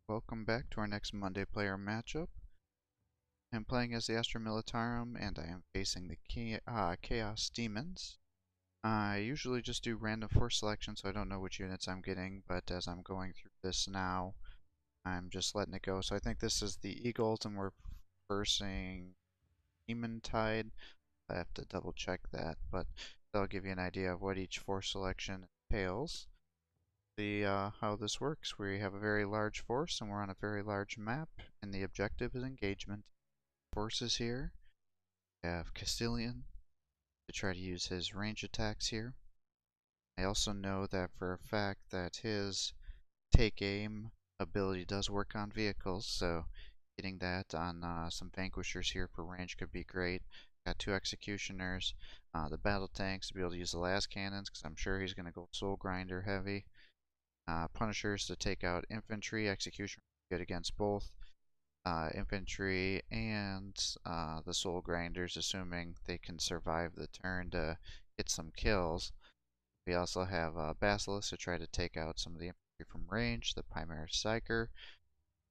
Welcome back to our next Monday player matchup. I'm playing as the Astra Militarum and I am facing the Chaos Demons. I usually just do random force selection so I don't know which units I'm getting, but as I'm going through this now, I'm just letting it go. So I think this is the Eagles and we're versing Demontide. I have to double check that, but that'll give you an idea of what each force selection entails. See how this works. We have a very large force and we're on a very large map, and the objective is engagement. Forces here. We have Castilian to try to use his range attacks here. I also know that for a fact that his take aim ability does work on vehicles, so getting that on some vanquishers here for range could be great. Got two executioners, the battle tanks to be able to use the last cannons, because I'm sure he's going to go soul grinder heavy. Punishers to take out infantry, execution good against both infantry and the soul grinders, assuming they can survive the turn to get some kills. We also have Basilisk to try to take out some of the infantry from range, the Primaris Psyker,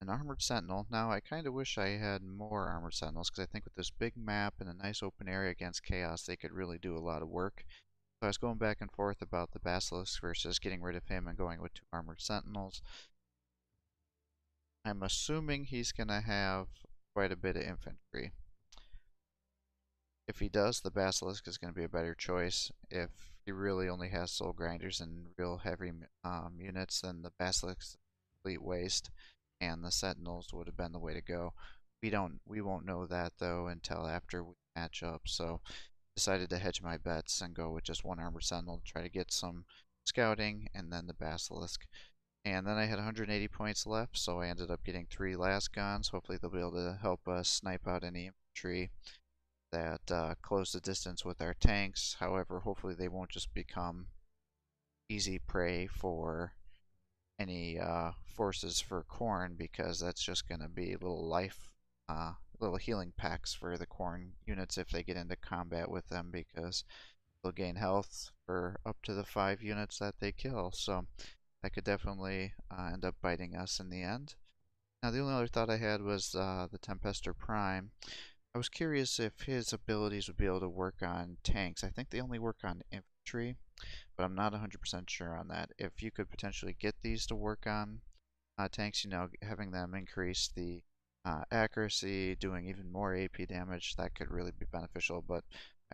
an Armored Sentinel. Now I kind of wish I had more Armored Sentinels, because I think with this big map and a nice open area against Chaos, they could really do a lot of work. So I was going back and forth about the Basilisk versus getting rid of him and going with two Armored Sentinels. I'm assuming he's going to have quite a bit of infantry. If he does, the Basilisk is going to be a better choice. If he really only has soul grinders and real heavy units, then the Basilisk is a complete waste, and the Sentinels would have been the way to go. We won't know that though until after we match up. So decided to hedge my bets and go with just one Armored Sentinel to try to get some scouting, and then the Basilisk. And then I had 180 points left, so I ended up getting 3 last guns. Hopefully they'll be able to help us snipe out any infantry that close the distance with our tanks. However, hopefully they won't just become easy prey for any forces for Khorne, because that's just going to be little healing packs for the Khorne units if they get into combat with them, because they'll gain health for up to the 5 units that they kill. So that could definitely end up biting us in the end. Now the only other thought I had was the Tempestor Prime. I was curious if his abilities would be able to work on tanks. I think they only work on infantry, but I'm not 100% sure on that. If you could potentially get these to work on tanks, having them increase the accuracy, doing even more AP damage, that could really be beneficial. But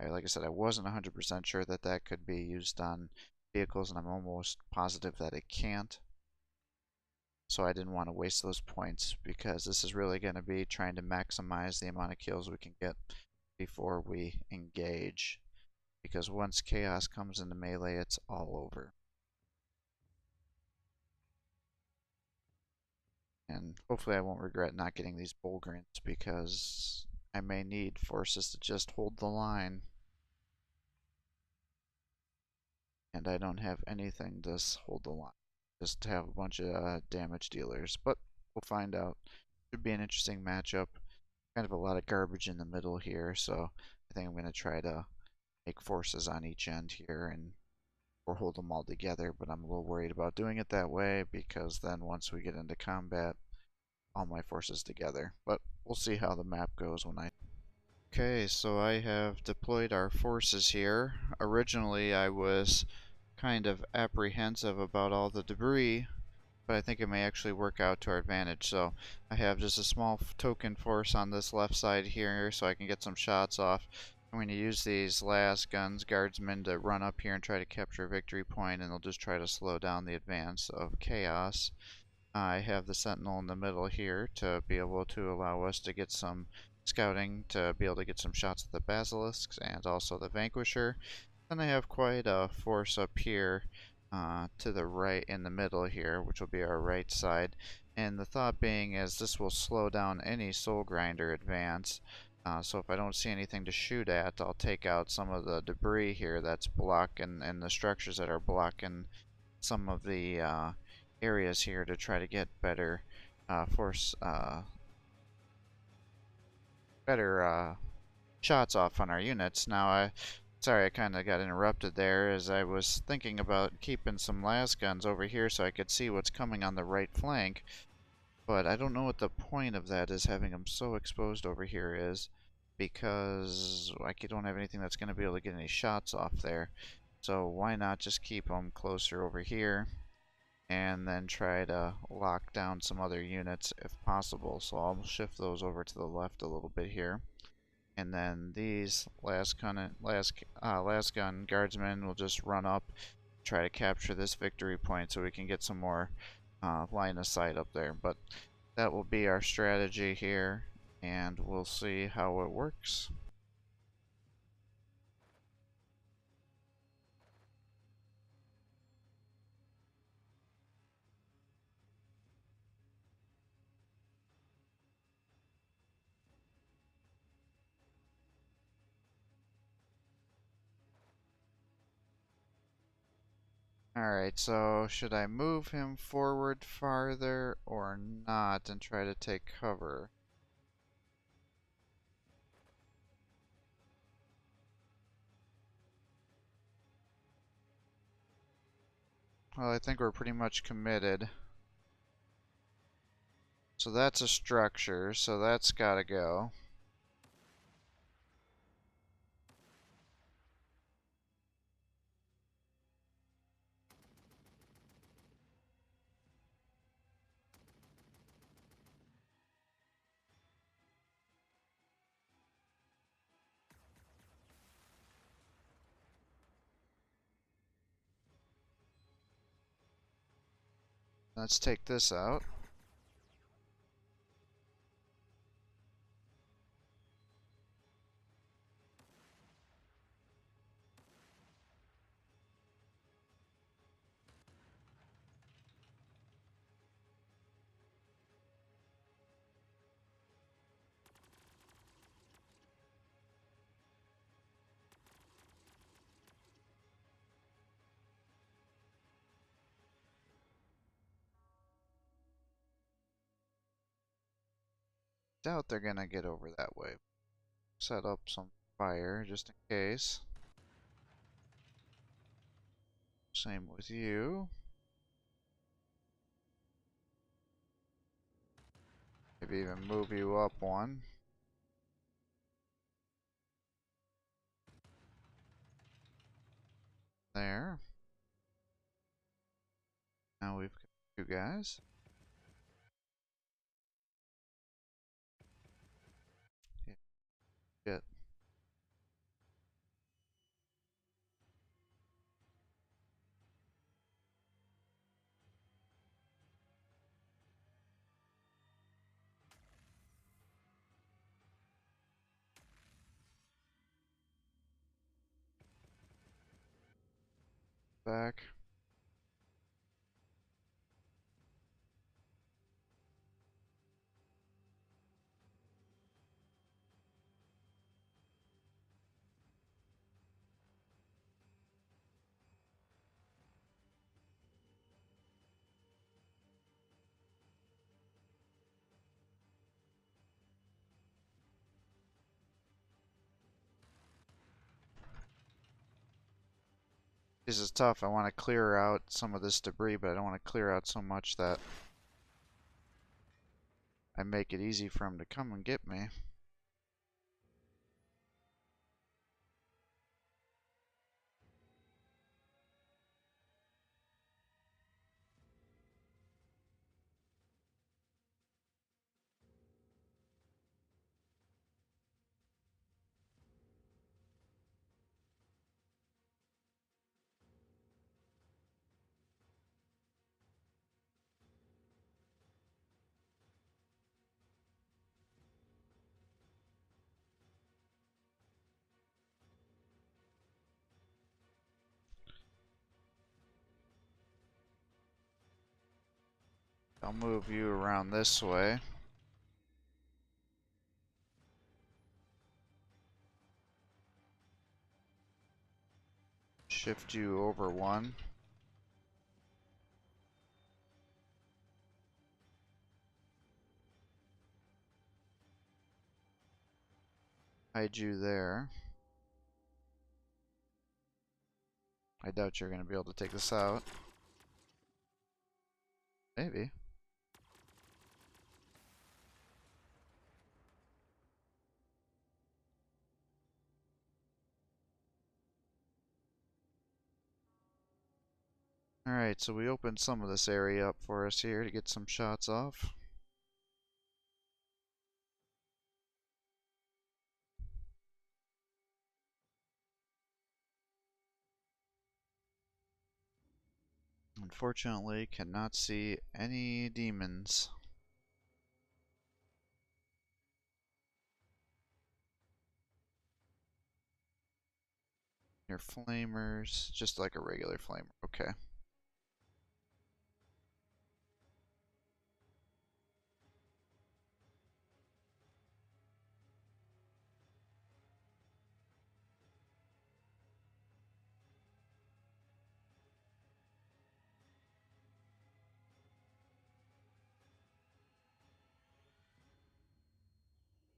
like I said, I wasn't 100% sure that that could be used on vehicles, and I'm almost positive that it can't. So I didn't want to waste those points, because this is really going to be trying to maximize the amount of kills we can get before we engage. Because once Chaos comes into melee, it's all over. And hopefully I won't regret not getting these Bullgrins, because I may need forces to just hold the line. And I don't have anything to hold the line. Just to have a bunch of damage dealers. But we'll find out. Should be an interesting matchup. Kind of a lot of garbage in the middle here, so I think I'm going to try to make forces on each end here or hold them all together, but I'm a little worried about doing it that way, because then once we get into combat, all my forces together. But we'll see how the map goes when I... Okay, so I have deployed our forces here. Originally I was kind of apprehensive about all the debris, but I think it may actually work out to our advantage. So I have just a small token force on this left side here so I can get some shots off. I'm going to use these last guardsmen to run up here and try to capture a victory point, and they'll just try to slow down the advance of Chaos. I have the Sentinel in the middle here to be able to allow us to get some scouting, to be able to get some shots at the Basilisks and also the Vanquisher. Then I have quite a force up here to the right in the middle here, which will be our right side. And the thought being is this will slow down any soul grinder advance. So if I don't see anything to shoot at, I'll take out some of the debris here that's blocking, and the structures that are blocking some of the areas here, to try to get better shots off on our units. Now sorry, I kind of got interrupted there, as I was thinking about keeping some las guns over here so I could see what's coming on the right flank. But I don't know what the point of that is, having them so exposed over here is, because I don't have anything that's going to be able to get any shots off there. So why not just keep them closer over here and then try to lock down some other units if possible. So I'll shift those over to the left a little bit here. And then these last gun guardsmen will just run up, try to capture this victory point so we can get some more line of sight up there. But that will be our strategy here, and we'll see how it works. Alright, so should I move him forward farther or not and try to take cover? Well, I think we're pretty much committed. So that's a structure, so that's gotta go. Let's take this out. Doubt they're gonna get over that way. Set up some fire just in case. Same with you. Maybe even move you up one. There. Now we've got two guys. Yeah, shit. Back. This is tough. I want to clear out some of this debris, but I don't want to clear out so much that I make it easy for him to come and get me. I'll move you around this way. Shift you over one. Hide you there. I doubt you're going to be able to take this out. Maybe. Alright, so we opened some of this area up for us here to get some shots off. Unfortunately, cannot see any demons. Your flamers, just like a regular flamer. Okay.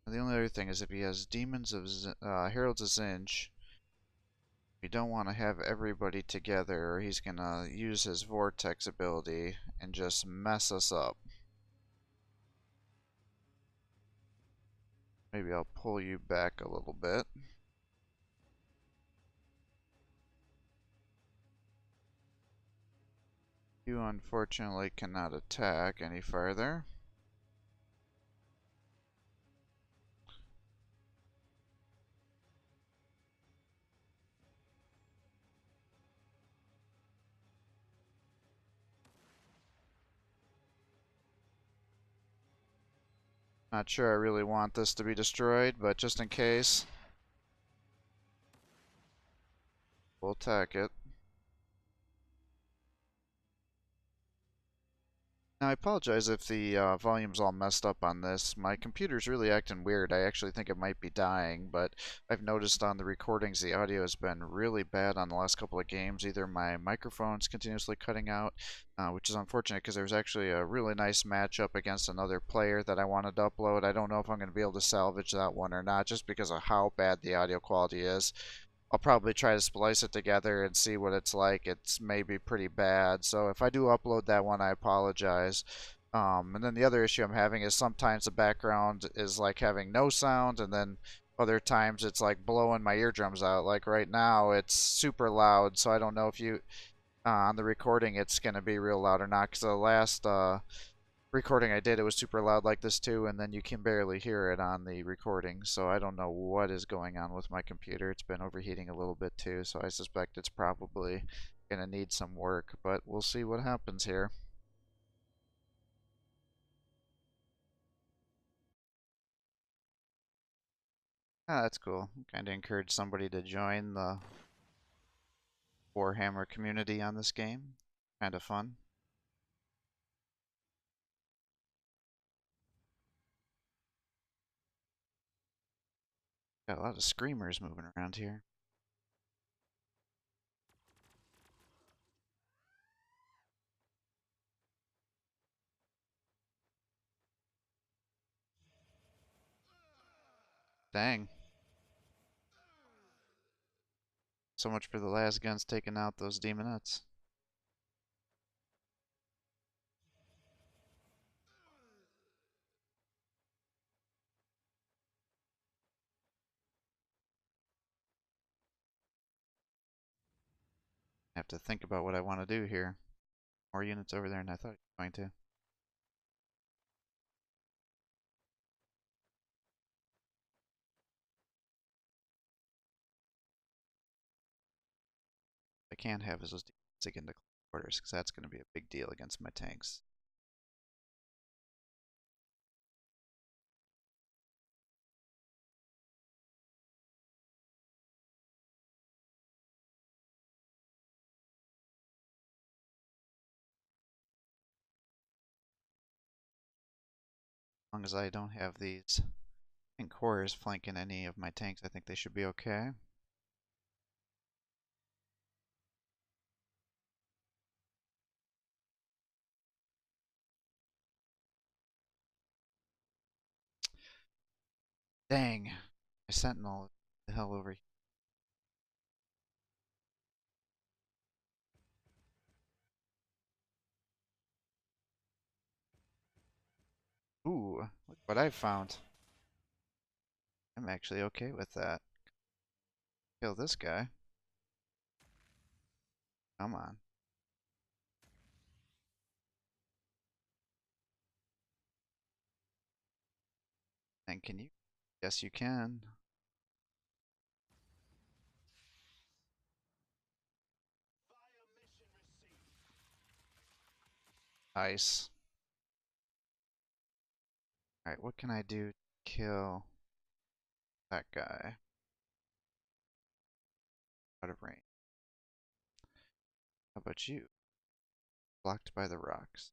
The only other thing is if he has demons of Heralds of Zinj, we don't want to have everybody together, or he's gonna use his vortex ability and just mess us up. Maybe I'll pull you back a little bit. You unfortunately cannot attack any further. Not sure I really want this to be destroyed, but just in case, we'll attack it. Now, I apologize if the volume's all messed up on this. My computer's really acting weird. I actually think it might be dying, but I've noticed on the recordings the audio has been really bad on the last couple of games. Either my microphone's continuously cutting out, which is unfortunate because there was actually a really nice matchup against another player that I wanted to upload. I don't know if I'm going to be able to salvage that one or not, just because of how bad the audio quality is. I'll probably try to splice it together and see what it's like. It's maybe pretty bad. So if I do upload that one, I apologize. And then the other issue I'm having is sometimes the background is like having no sound, and then other times it's like blowing my eardrums out. Like right now, it's super loud. So I don't know if you on the recording it's gonna be real loud or not. Because the last recording I did, it was super loud like this too, and then you can barely hear it on the recording. So I don't know what is going on with my computer. It's been overheating a little bit too, so I suspect it's probably gonna need some work, but we'll see what happens here. Ah, that's cool. Kind of encourage somebody to join the Warhammer community on this game. Kind of fun. Got a lot of screamers moving around here. Dang. So much for the last guns taking out those demonettes. I have to think about what I want to do here. More units over there than I thought you were going to. I can't have is those demons dig into quarters, because that's going to be a big deal against my tanks. As long as I don't have these cores flanking any of my tanks, I think they should be okay. Dang, my sentinel the hell over here. Ooh, look what I found. I'm actually okay with that. Kill this guy. Come on. And can you? Yes, you can. Nice. Alright, what can I do to kill that guy out of range? How about you? Blocked by the rocks.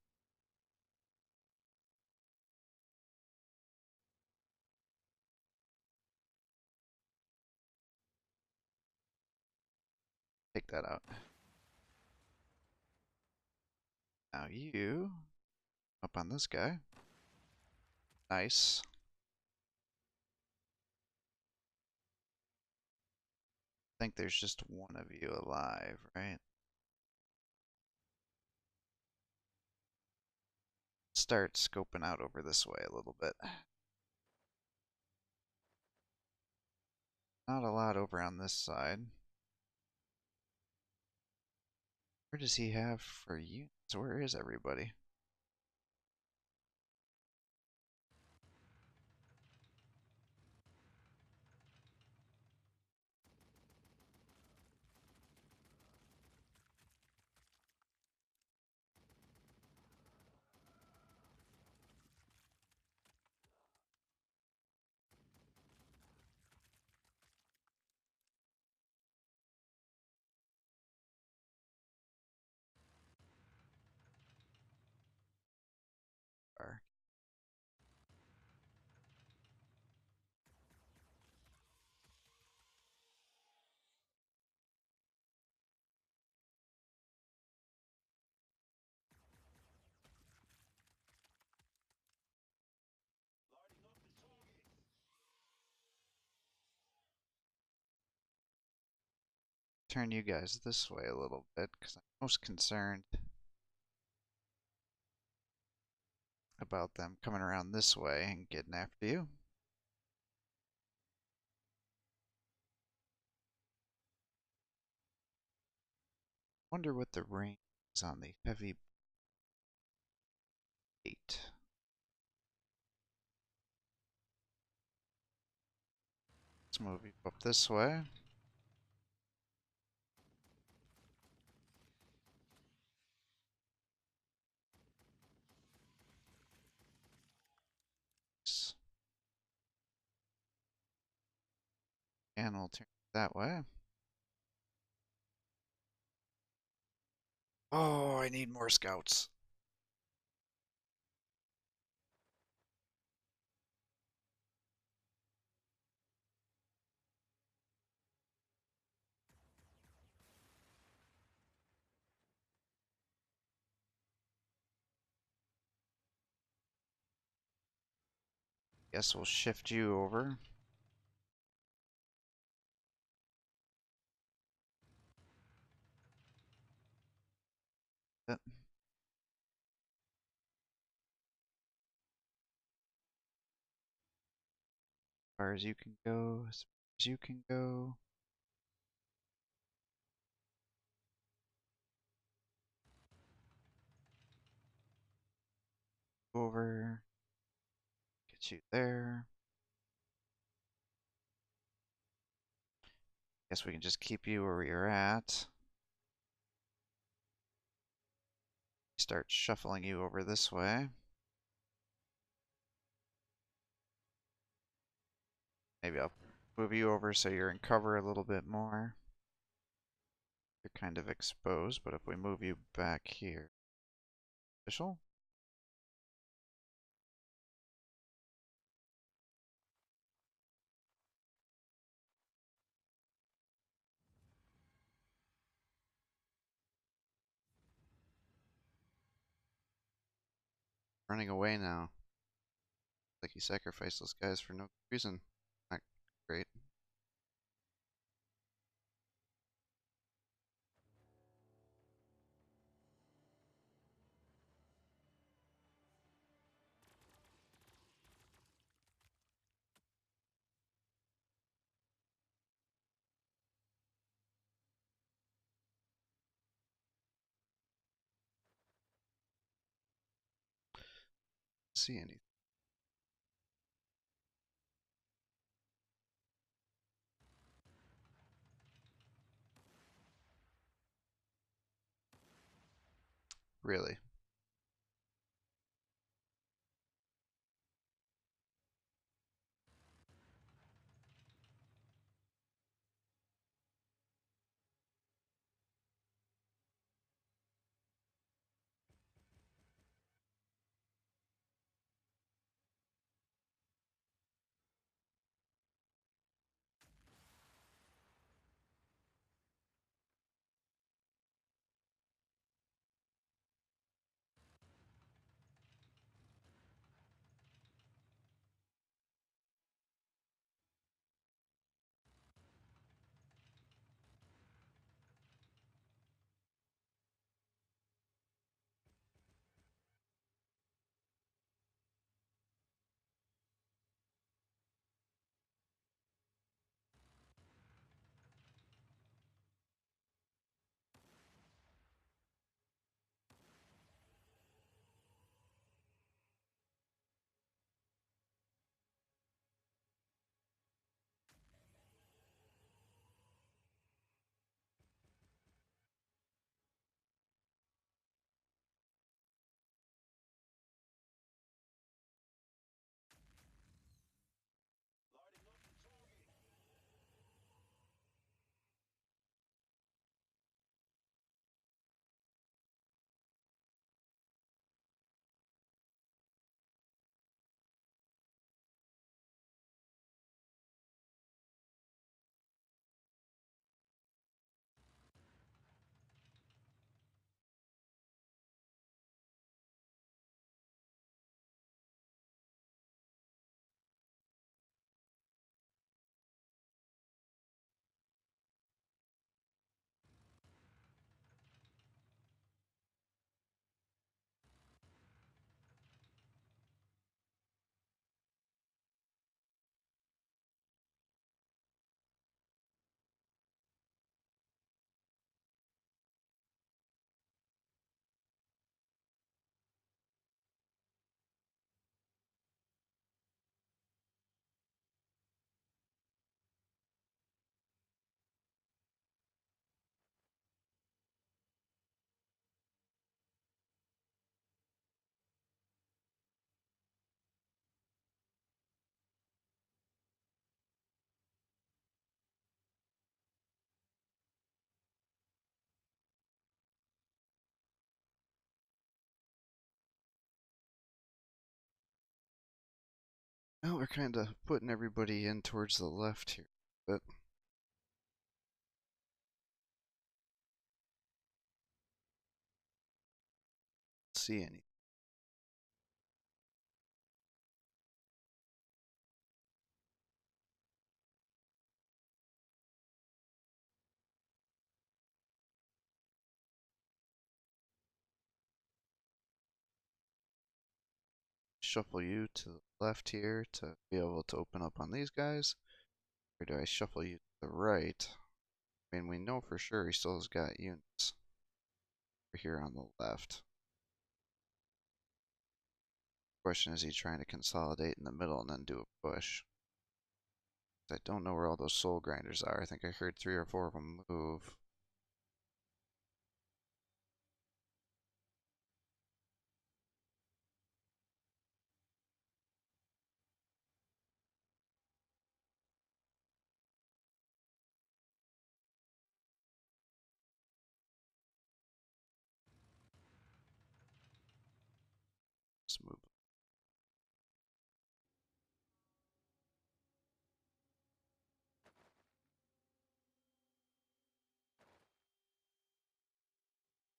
Take that out. Now you up on this guy. Nice. I think there's just one of you alive, right? Start scoping out over this way a little bit. Not a lot over on this side. Where does he have for units? Where is everybody? Are turn you guys this way a little bit because I'm most concerned about them coming around this way and getting after you. Wonder what the range is on the heavy 8. Let's move you up this way. And we'll turn that way. Oh, I need more scouts. Guess we'll shift you over. As far as you can go, as far as you can go. Over. Get you there. Guess we can just keep you where you're at. Start shuffling you over this way. Maybe I'll move you over so you're in cover a little bit more. You're kind of exposed, but if we move you back here. Official? Running away now. Like he sacrificed those guys for no reason. Not great. See anything. really. Well, we're kind of putting everybody in towards the left here, but see any. Shuffle you to the left here to be able to open up on these guys, or do I shuffle you to the right? I mean, we know for sure he still has got units over here on the left. Question is he trying to consolidate in the middle and then do a push? I don't know where all those soul grinders are. I think I heard 3 or 4 of them move. Just move.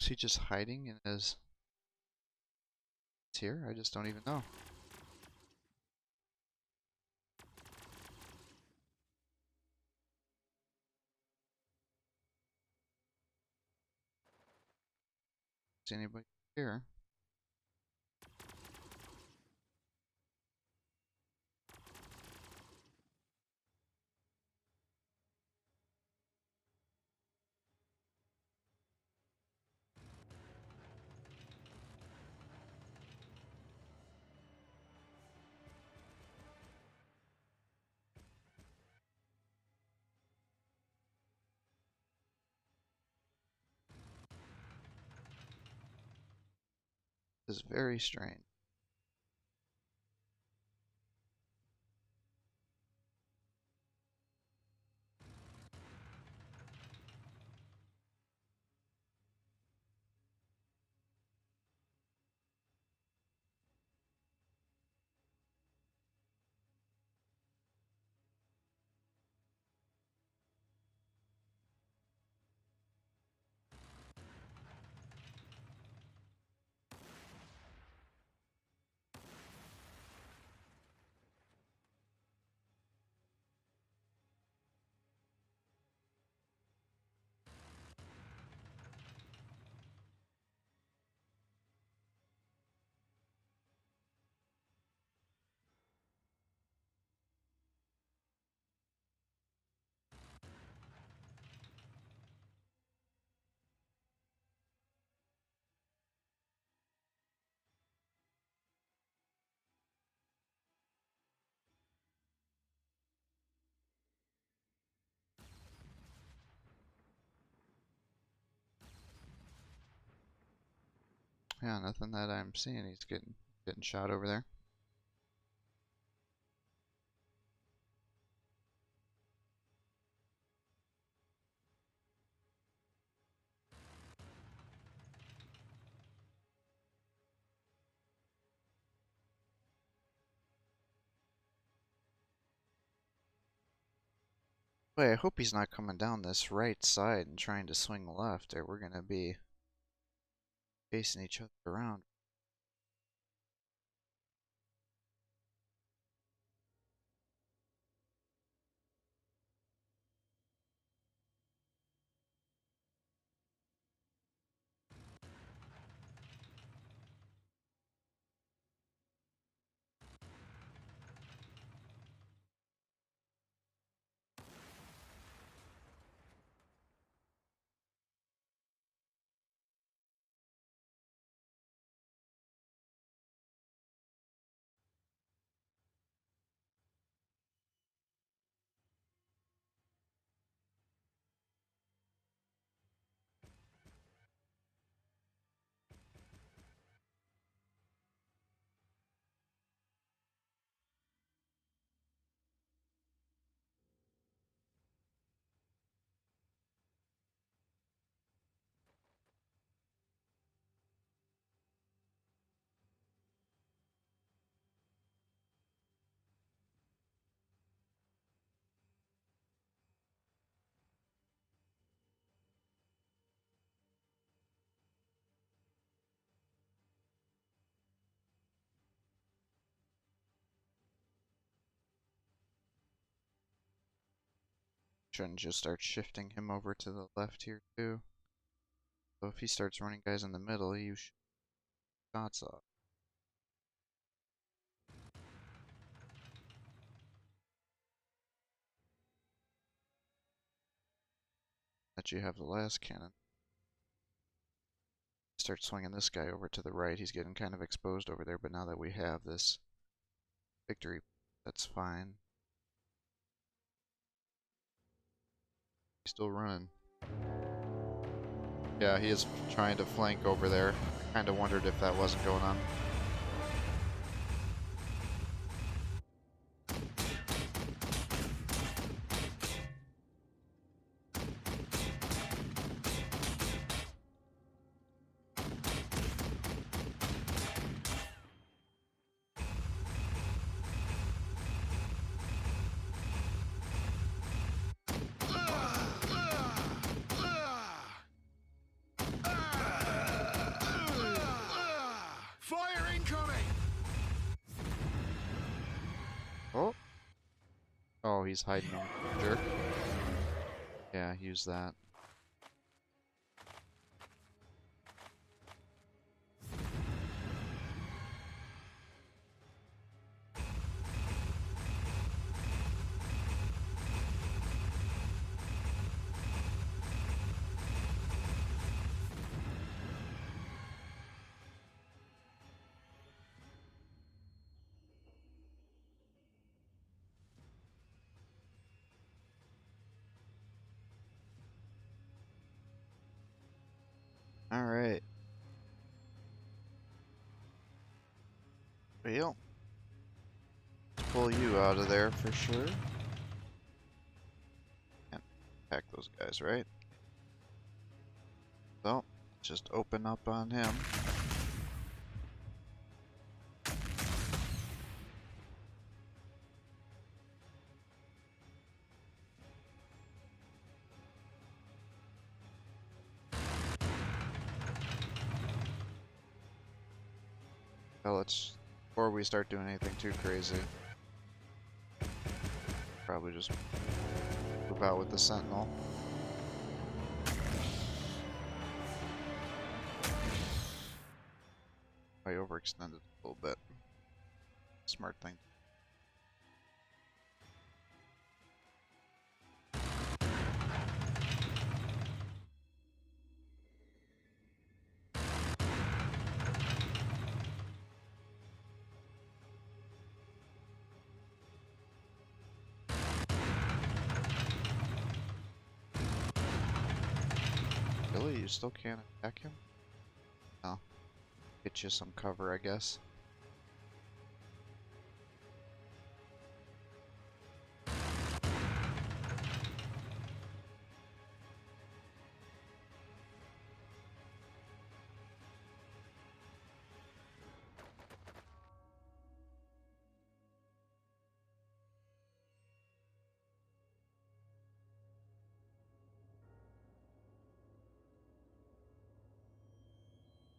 Is he just hiding in his... It's here? I just don't even know. Is anybody here? This is very strange. Yeah, nothing that I'm seeing. He's getting shot over there. Wait, I hope he's not coming down this right side and trying to swing left, or we're gonna be facing each other around. Shouldn't just start shifting him over to the left here too. So if he starts running guys in the middle, you shoot shots off. That you have the last cannon. Start swinging this guy over to the right. He's getting kind of exposed over there, but now that we have this victory, that's fine. He's still running. Yeah, he is trying to flank over there. Kind of wondered if that wasn't going on. Fire incoming! Oh! Oh, he's hiding him. Jerk. Yeah, use that. Alright. Well, let's pull you out of there for sure. And attack those guys, right? So, just open up on him. Well, let's, before we start doing anything too crazy, probably just move out with the Sentinel. I overextended a little bit. Smart thing. Really? You still can't attack him? No. Get you some cover, I guess.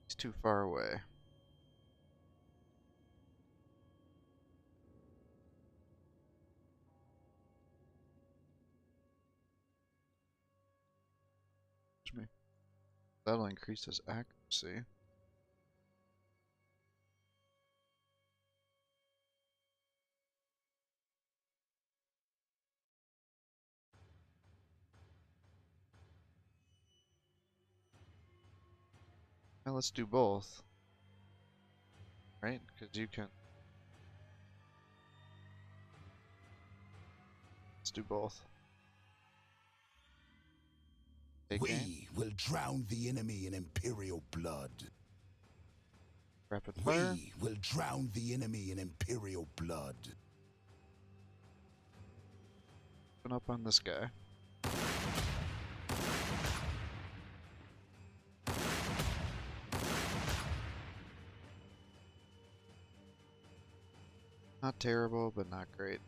He's too far away. Excuse me. That'll increase his accuracy. Now let's do both. Right? Because you can. Let's do both. We will drown the enemy in Imperial blood. Rapid fire. We will drown the enemy in Imperial blood. Open up on this guy. Not terrible, but not great.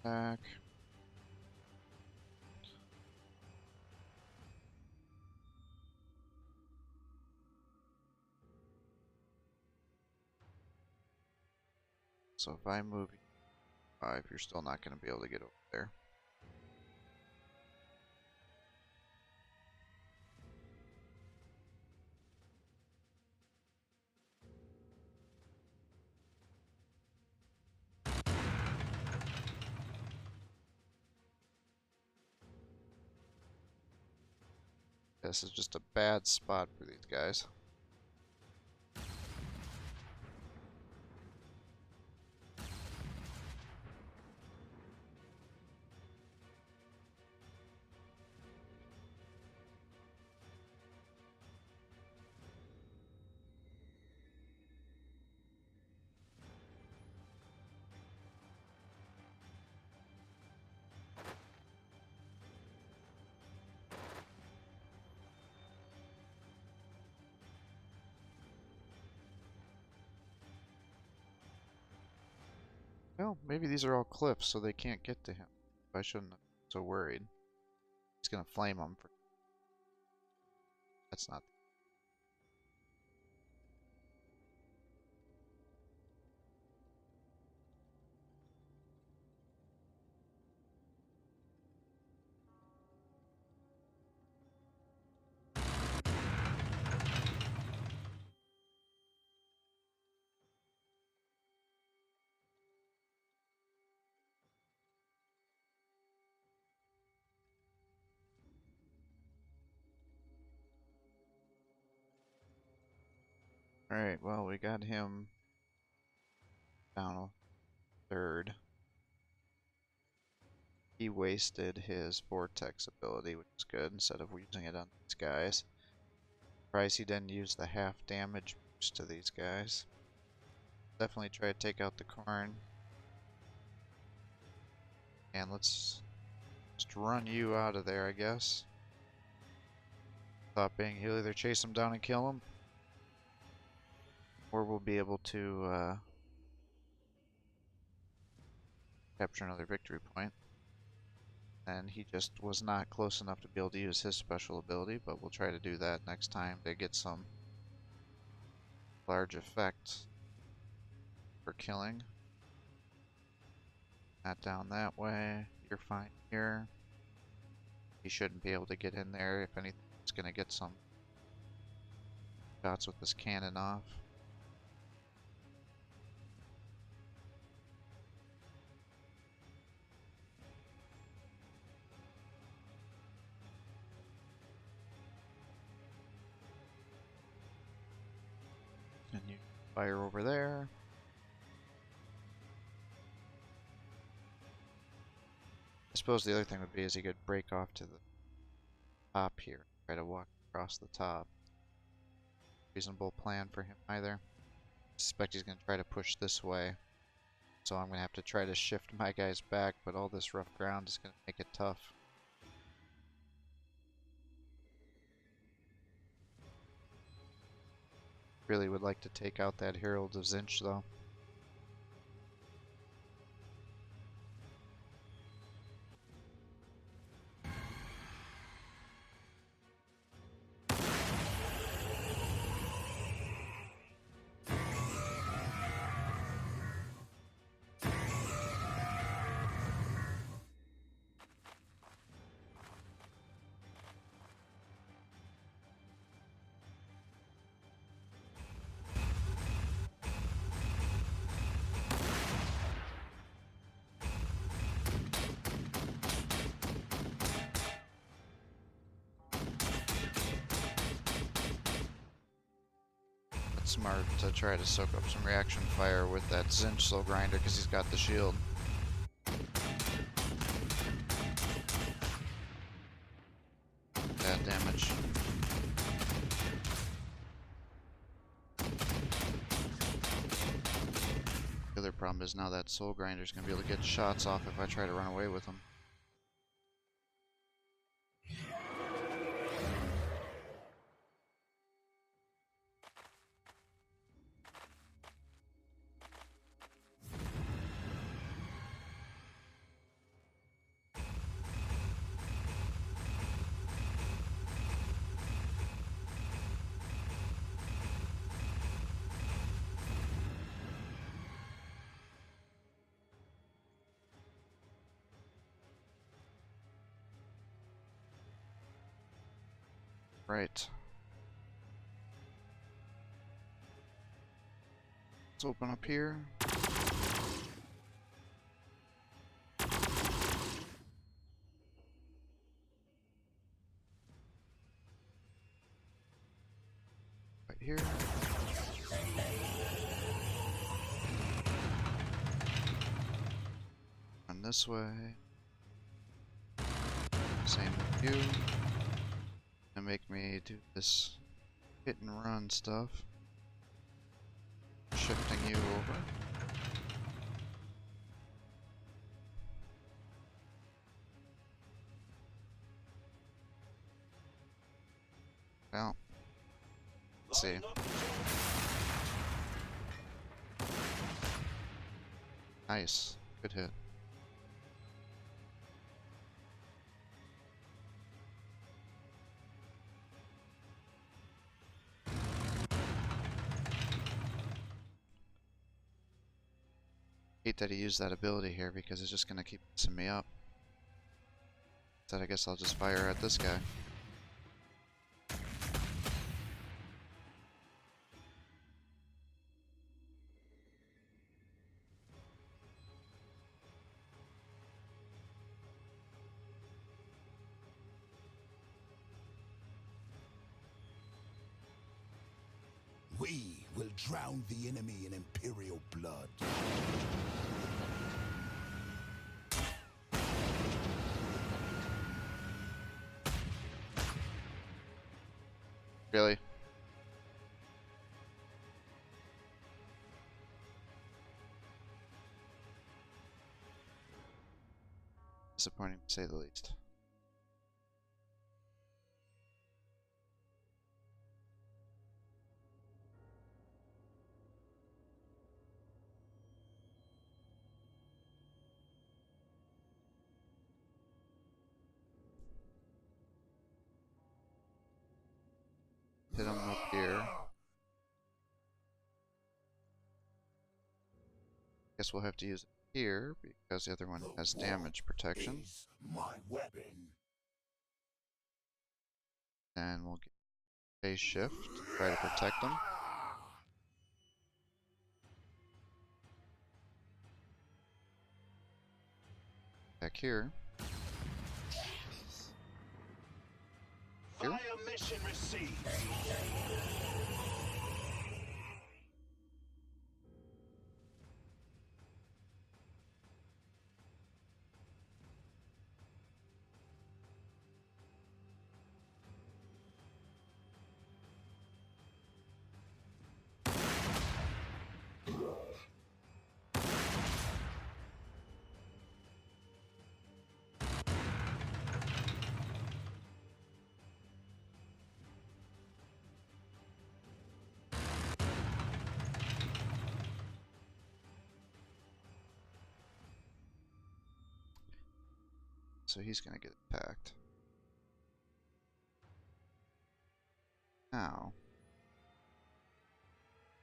Attack. So if I move you 5, you're still not going to be able to get over there. This is just a bad spot for these guys. Well, maybe these are all cliffs, so they can't get to him. I shouldn't have been so worried. He's gonna flame them for. That's not. Alright, well, we got him down a third. He wasted his vortex ability, which is good, instead of using it on these guys. Surprised he didn't use the half damage boost to these guys. Definitely try to take out the corn. And let's just run you out of there, I guess. Thought being he'll either chase him down and kill him, or we'll be able to capture another victory point. And he just was not close enough to be able to use his special ability, but we'll try to do that next time to get some large effect for killing. Not down that way. You're fine here. He shouldn't be able to get in there. If anything, it's going to get some shots with this cannon off. And you fire over there. I suppose the other thing would be is he could break off to the top here. Try to walk across the top. Reasonable plan for him either. I suspect he's going to try to push this way. So I'm going to have to try to shift my guys back, but all this rough ground is going to make it tough. Really would like to take out that Herald of Zinch though. Smart to try to soak up some reaction fire with that Zinch Soul Grinder because he's got the shield. Bad damage. The other problem is now that Soul Grinder is going to be able to get shots off if I try to run away with him. Right. Let's open up here. Right here. Run this way. Same with you. Gonna make me do this hit and run stuff. Shifting you over. Well, let's see. Nice. Good hit. Hate that he used that ability here because it's just going to keep messing me up. Instead, I guess I'll just fire at this guy. We will drown the enemy in Imperial blood. Really? Disappointing to say the least. Hit him up here. Guess we'll have to use it here because the other one has damage protection. My weapon. And we'll get phase shift to try to protect him. Back here. Fire mission received. So he's gonna get attacked. Now,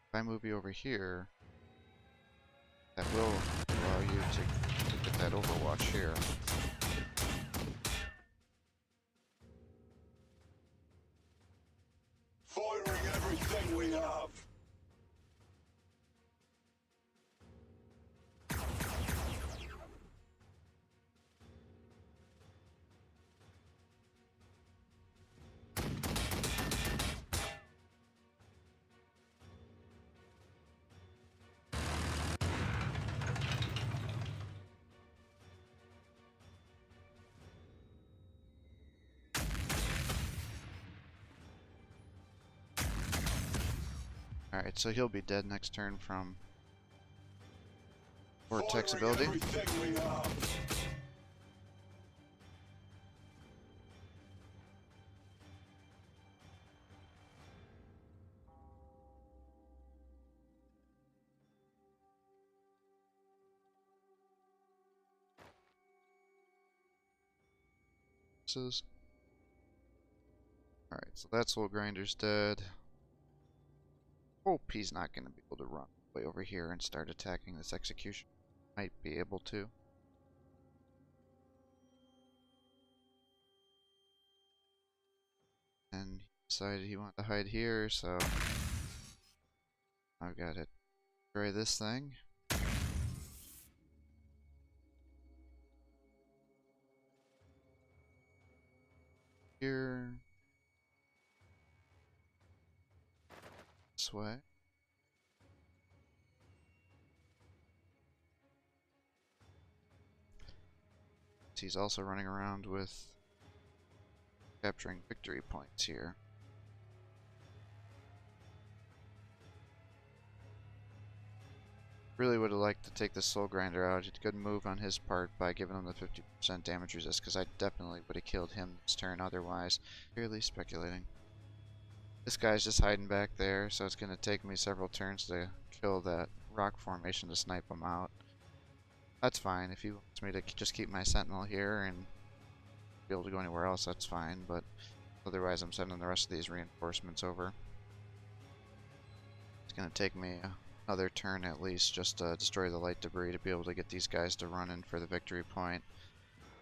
if I move you over here, that will allow you to get that overwatch here. Firing everything we have. Alright, so he'll be dead next turn from Vortex ability. Alright, so that Soul Grinder's dead. Hope he's not going to be able to run way over here and start attacking this execution. Might be able to. And he decided he wanted to hide here, so I've got to destroy this thing. Here. This way. He's also running around with capturing victory points here. Really would have liked to take the Soul Grinder out. It's a good move on his part by giving him the 50% damage resist, because I definitely would have killed him this turn otherwise. Purely speculating. This guy's just hiding back there, so it's going to take me several turns to kill that rock formation to snipe him out. That's fine. If he wants me to just keep my sentinel here and be able to go anywhere else, that's fine, but otherwise I'm sending the rest of these reinforcements over. It's going to take me another turn at least just to destroy the light debris to be able to get these guys to run in for the victory point.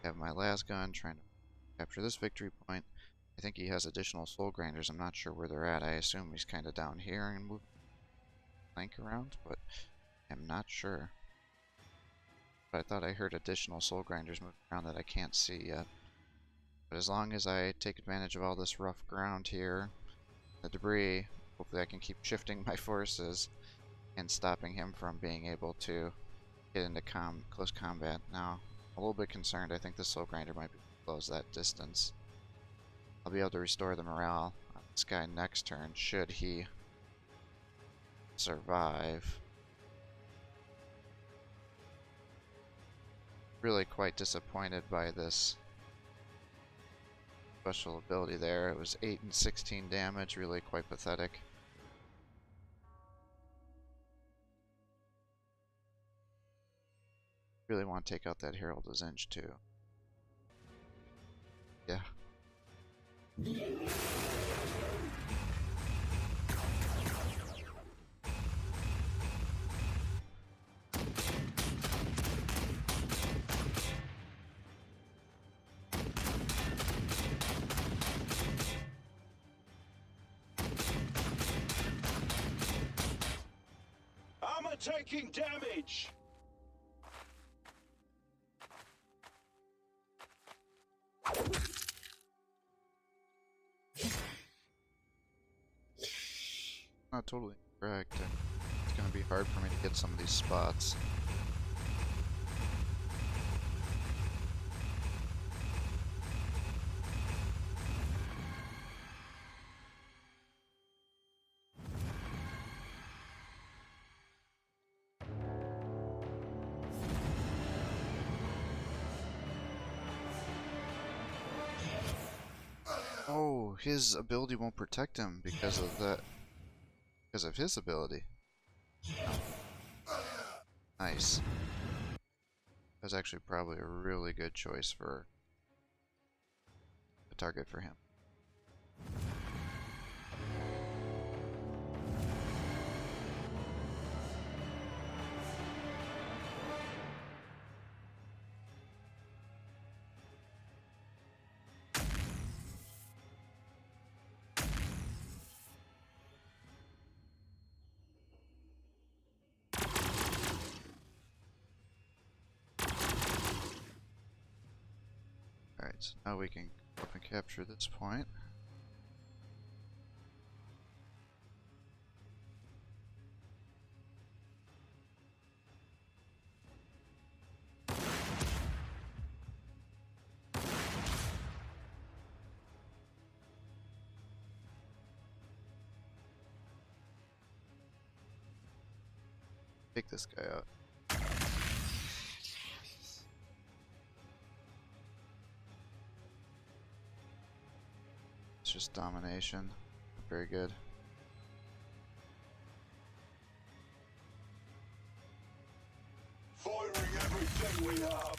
I have my last gun trying to capture this victory point. I think he has additional Soul Grinders. I'm not sure where they're at. I assume he's kind of down here and moving flank around, but I'm not sure. But I thought I heard additional Soul Grinders moving around that I can't see yet. But as long as I take advantage of all this rough ground here, the debris, hopefully I can keep shifting my forces and stopping him from being able to get into close combat. Now, I'm a little bit concerned. I think the Soul Grinder might be able to close that distance. I'll be able to restore the morale on this guy next turn, should he survive. really quite disappointed by this special ability there. It was 8 and 16 damage, really quite pathetic. Really want to take out that Herald of Zinj too. Yeah. Armor taking damage! Not totally correct. It's going to be hard for me to get some of these spots. Oh, his ability won't protect him because of that. Because of his ability. Nice. That's actually probably a really good choice for a target for him. Alright, so now we can go up and capture this point. Take this guy out. It's just domination. Very good. Firing everything we have!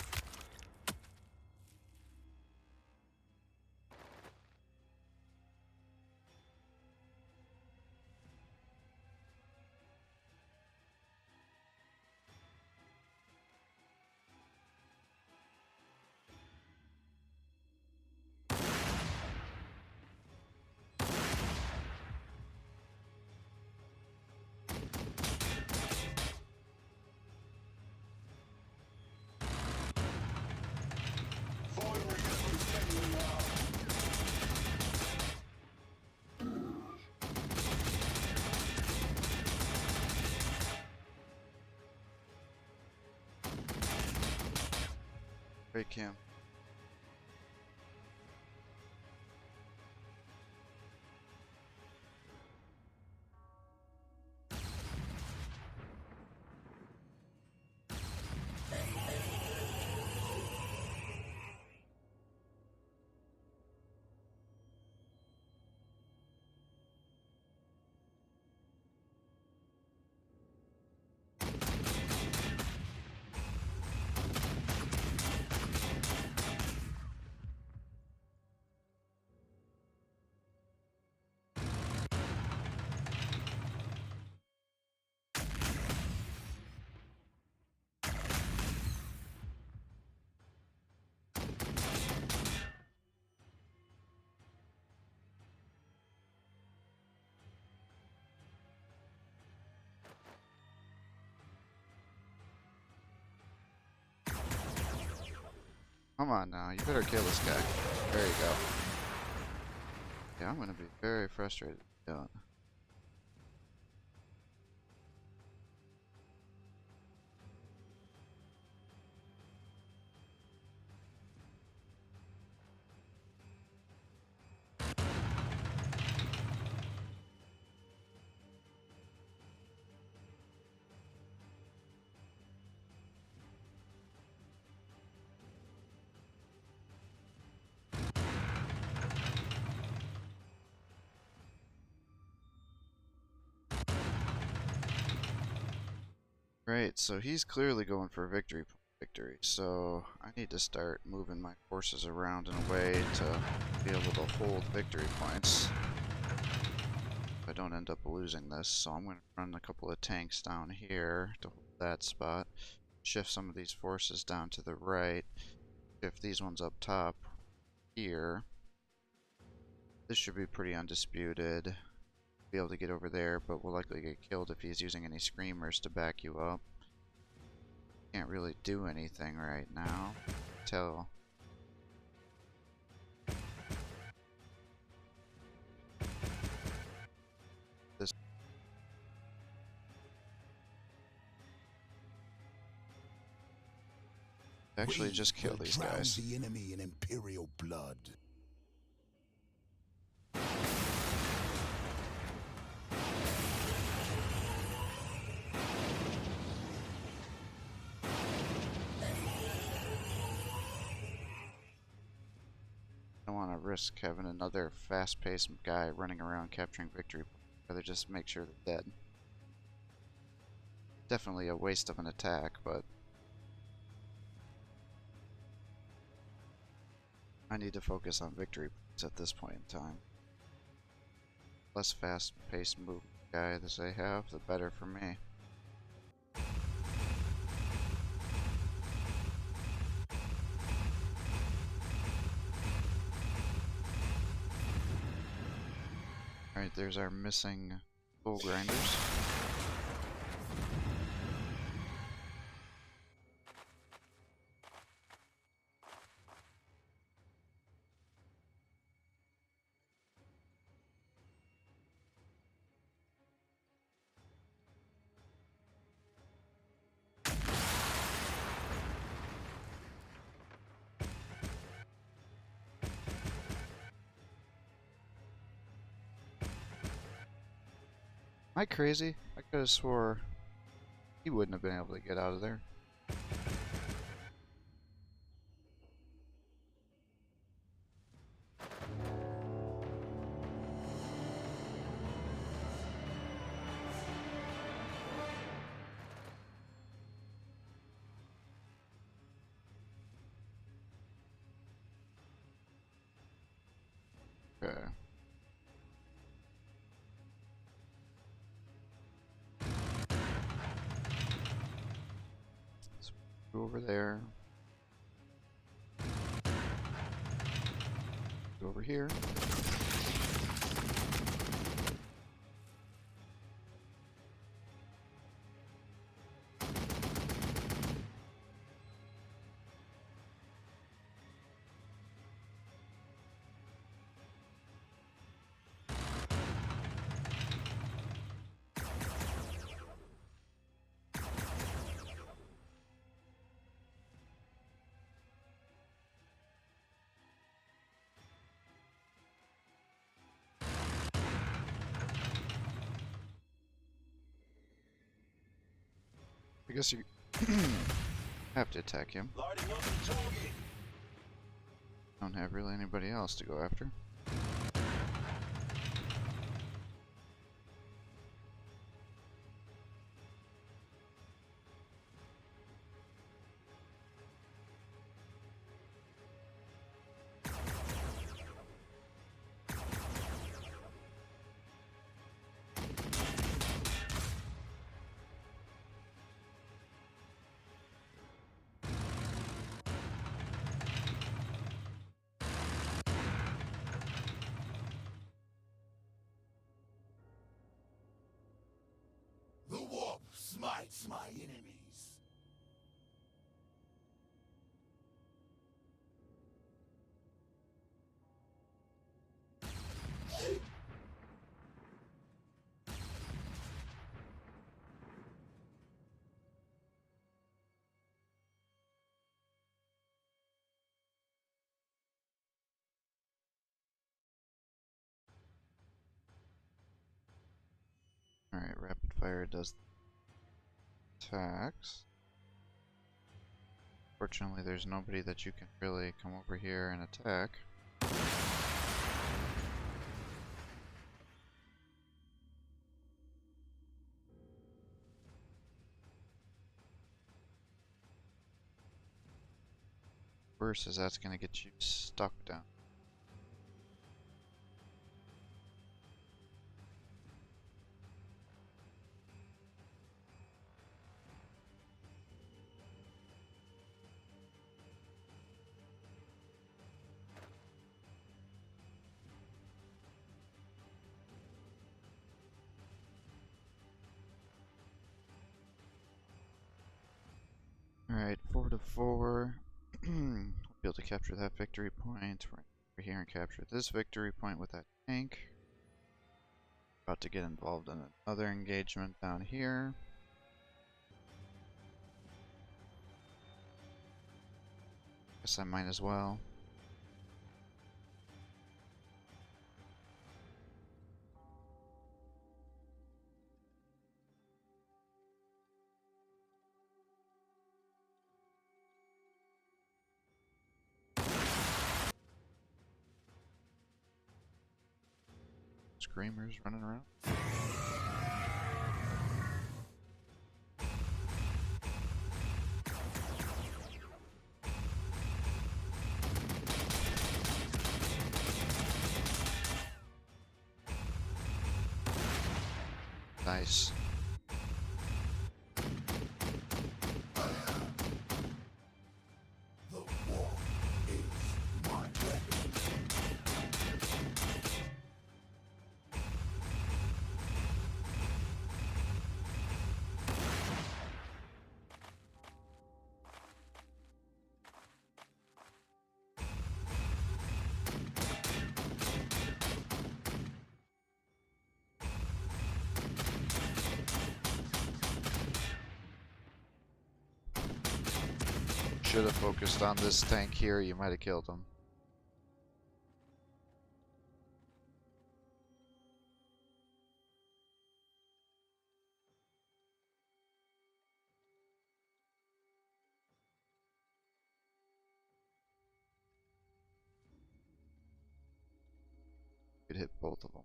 Break him. Come on now, you better kill this guy. There you go. Yeah, I'm gonna be very frustrated. Don't. Right, so he's clearly going for victory, so I need to start moving my forces around in a way to be able to hold victory points if I don't end up losing this. So I'm going to run a couple of tanks down here to hold that spot, shift some of these forces down to the right, shift these ones up top here. This should be pretty undisputed. Be able to get over there, but will likely get killed if he's using any screamers to back you up. Can't really do anything right now till this. Actually, just kill these guys. The enemy in Imperial blood. I don't want to risk having another fast-paced guy running around capturing victory. Rather just make sure they're dead. Definitely a waste of an attack, but I need to focus on victory points at this point in time. Less fast-paced move guy that they have, the better for me. Alright, there's our missing soul grinders. Am I crazy? I could have swore he wouldn't have been able to get out of there. Okay. So go over there. Go over here. I guess you have to attack him. Don't have really anybody else to go after. The warp smites my enemies. Alright, rapid fire does attacks. Fortunately, there's nobody that you can really come over here and attack. worse is that's going to get you stuck down. Alright, 4 to 4. We'll be able to capture that victory point. We're over here and capture this victory point with that tank. About to get involved in another engagement down here. Guess I might as well. Screamers running around. Nice. The war is my weapon. Should have focused on this tank here, you might have killed him. Could hit both of them.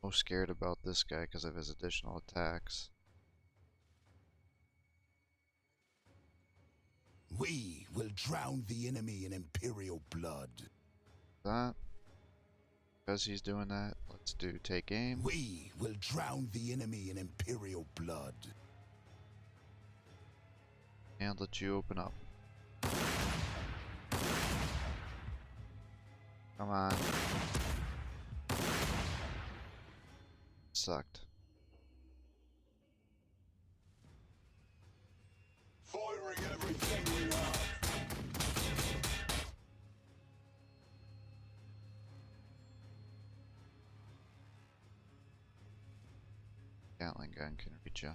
Most scared about this guy because of his additional attacks. We will drown the enemy in Imperial blood. That. Because he's doing that, let's do take aim. We will drown the enemy in Imperial blood. And let you open up. Come on. Sucked. Firing everything we have. Gatling gun can reach you.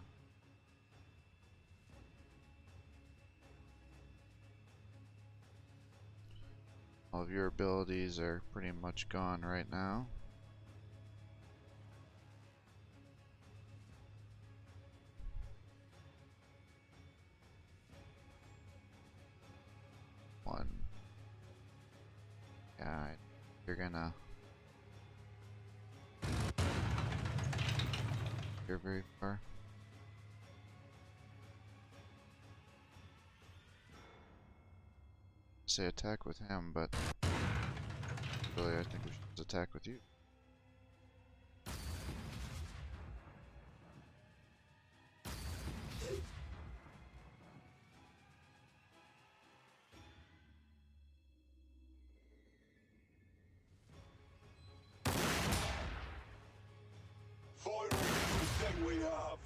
All of your abilities are pretty much gone right now. One. Yeah, you're gonna... You're very far. Say attack with him, but really I think we should attack with you. Firing everything we have.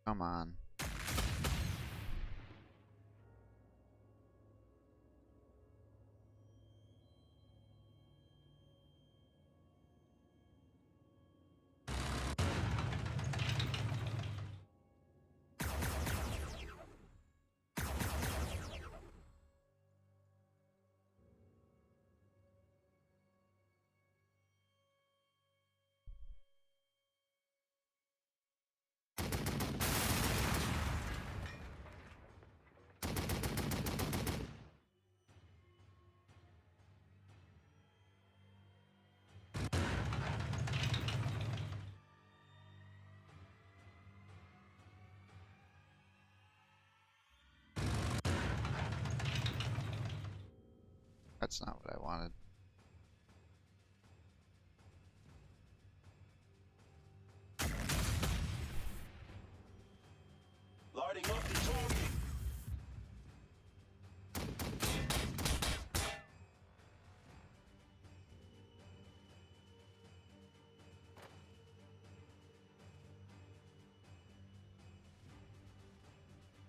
Come on. That's not what I wanted. Lighting up the target.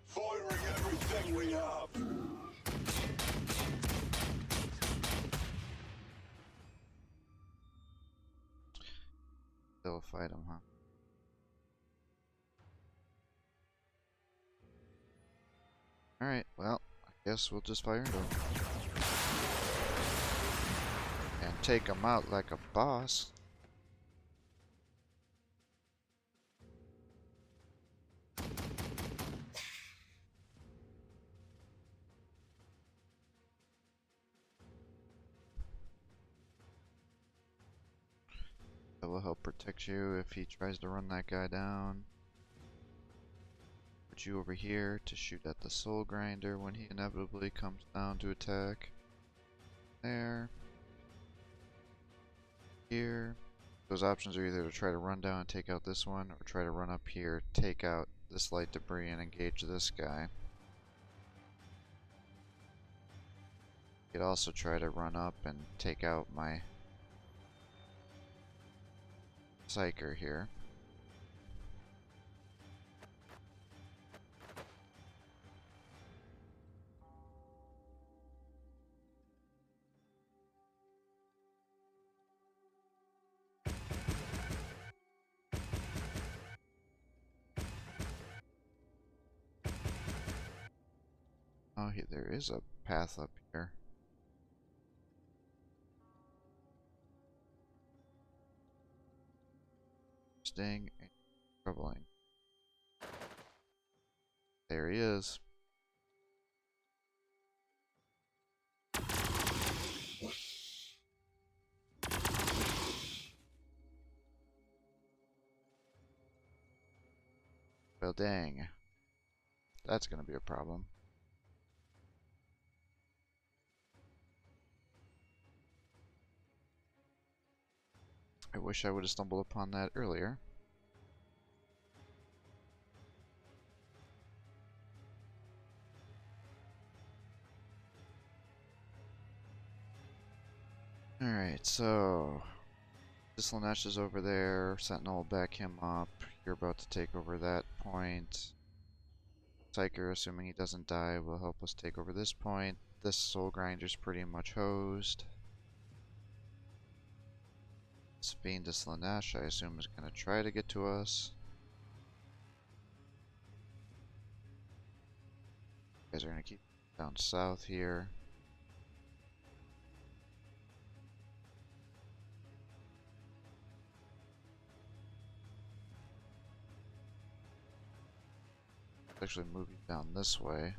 Firing everything we have. Still fight him, huh? Alright, well, I guess we'll just fire into him. And take him out like a boss. That will help protect you if he tries to run that guy down. Put you over here to shoot at the soul grinder when he inevitably comes down to attack. There. Here. Those options are either to try to run down and take out this one, or try to run up here, take out this light debris, and engage this guy. You could also try to run up and take out my Psyker here. Oh, there is a path up here. Interesting and troubling. There he is. Well, dang. That's gonna be a problem. I wish I would have stumbled upon that earlier. Alright, so Slanesh is over there. Sentinel will back him up. You're about to take over that point. Psyker, assuming he doesn't die, will help us take over this point. This soul grinder's pretty much hosed. This Fiend to Slanesh, I assume, is going to try to get to us. You guys are going to keep down south here. Actually moving down this way,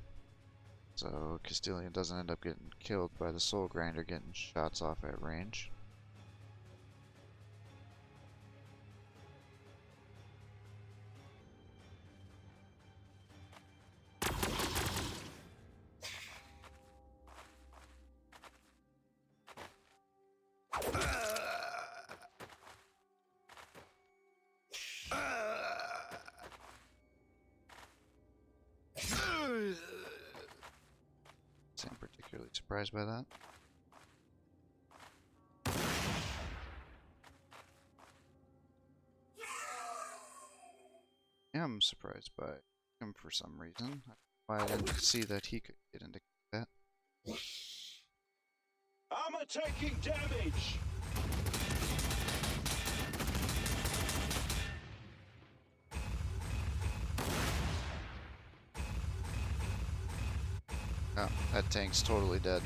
so Castilian doesn't end up getting killed by the soul grinder getting shots off at range. I'm particularly surprised by that. I'm surprised by him for some reason. Why I didn't see that he could get into that. Armor taking damage. Oh, that tank's totally dead.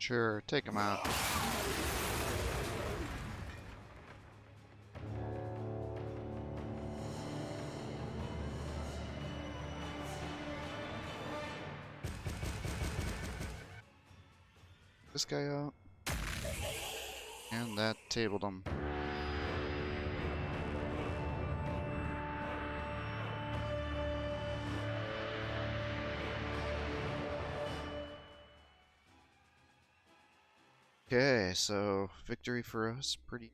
Sure, take him out. This guy out. And that tabled him. Okay, so victory for us, pretty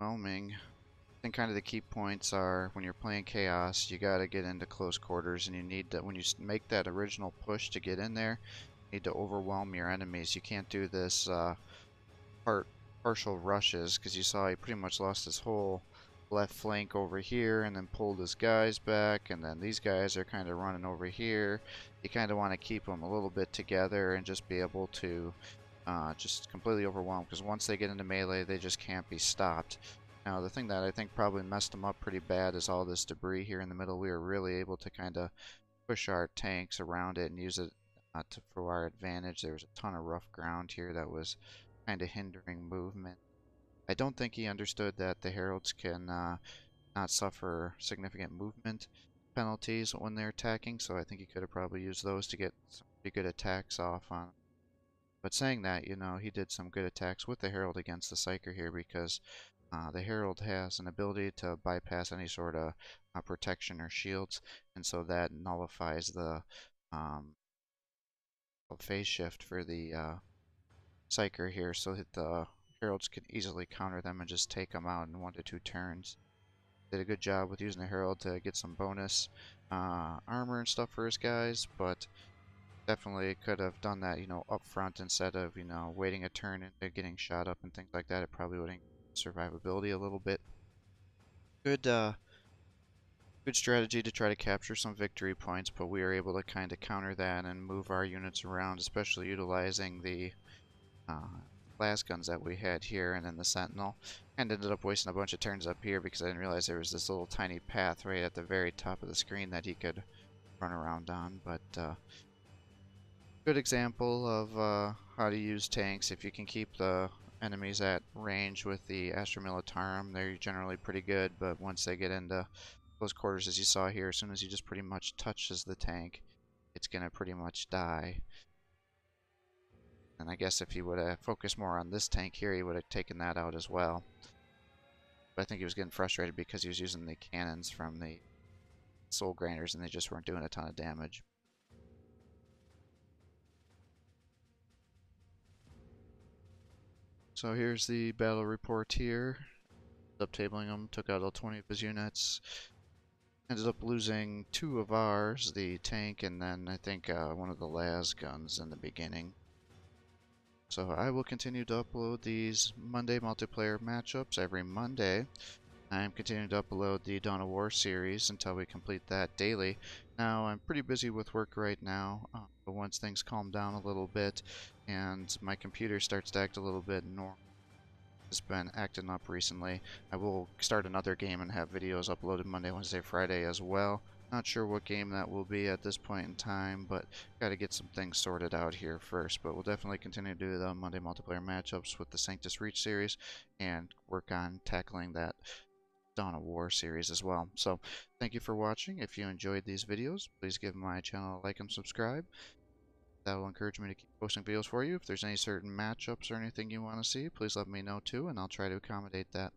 overwhelming. I think kind of the key points are when you're playing Chaos, you got to get into close quarters, and you need to, when you make that original push to get in there, you need to overwhelm your enemies. You can't do this partial rushes, because you saw he pretty much lost his whole left flank over here and then pulled his guys back, and then these guys are kind of running over here. You kind of want to keep them a little bit together and just be able to just completely overwhelmed, because once they get into melee, they just can't be stopped. Now, the thing that I think probably messed them up pretty bad is all this debris here in the middle. We were really able to kind of push our tanks around it and use it for our advantage. There was a ton of rough ground here that was kind of hindering movement. I don't think he understood that the heralds can not suffer significant movement penalties when they're attacking, so I think he could have probably used those to get some pretty good attacks off on. But saying that, you know, he did some good attacks with the Herald against the Psyker here, because the Herald has an ability to bypass any sort of protection or shields, and so that nullifies the um, phase shift for the Psyker here, so that the Heralds can easily counter them and just take them out in 1 to 2 turns. Did a good job with using the Herald to get some bonus armor and stuff for his guys, but definitely could have done that, you know, up front instead of, you know, waiting a turn and getting shot up and things like that. It probably would increase survivability a little bit. Good, good strategy to try to capture some victory points, but we were able to kind of counter that and move our units around, especially utilizing the las guns that we had here and then the Sentinel. And ended up wasting a bunch of turns up here because I didn't realize there was this little tiny path right at the very top of the screen that he could run around on, but good example of how to use tanks. If you can keep the enemies at range with the Astra Militarum, they're generally pretty good, but once they get into close quarters, as you saw here, as soon as he just pretty much touches the tank, it's going to pretty much die. And I guess if he would have focused more on this tank here, he would have taken that out as well. But I think he was getting frustrated because he was using the cannons from the Soul Grinders and they just weren't doing a ton of damage. So here's the battle report here. Ended up tabling him, took out all 20 of his units. Ended up losing 2 of ours, the tank and then I think one of the las guns in the beginning. So I will continue to upload these Monday multiplayer matchups every Monday. I'm continuing to upload the Dawn of War series until we complete that daily. Now, I'm pretty busy with work right now, but once things calm down a little bit and my computer starts to act a little bit normal, it's been acting up recently, I will start another game and have videos uploaded Monday, Wednesday, Friday as well. Not sure what game that will be at this point in time, but got to get some things sorted out here first. But we'll definitely continue to do the Monday multiplayer matchups with the Sanctus Reach series and work on tackling that Dawn of War series as well. So thank you for watching. If you enjoyed these videos, please give my channel a like and subscribe. That will encourage me to keep posting videos for you. If there's any certain matchups or anything you want to see, please let me know too, and I'll try to accommodate that.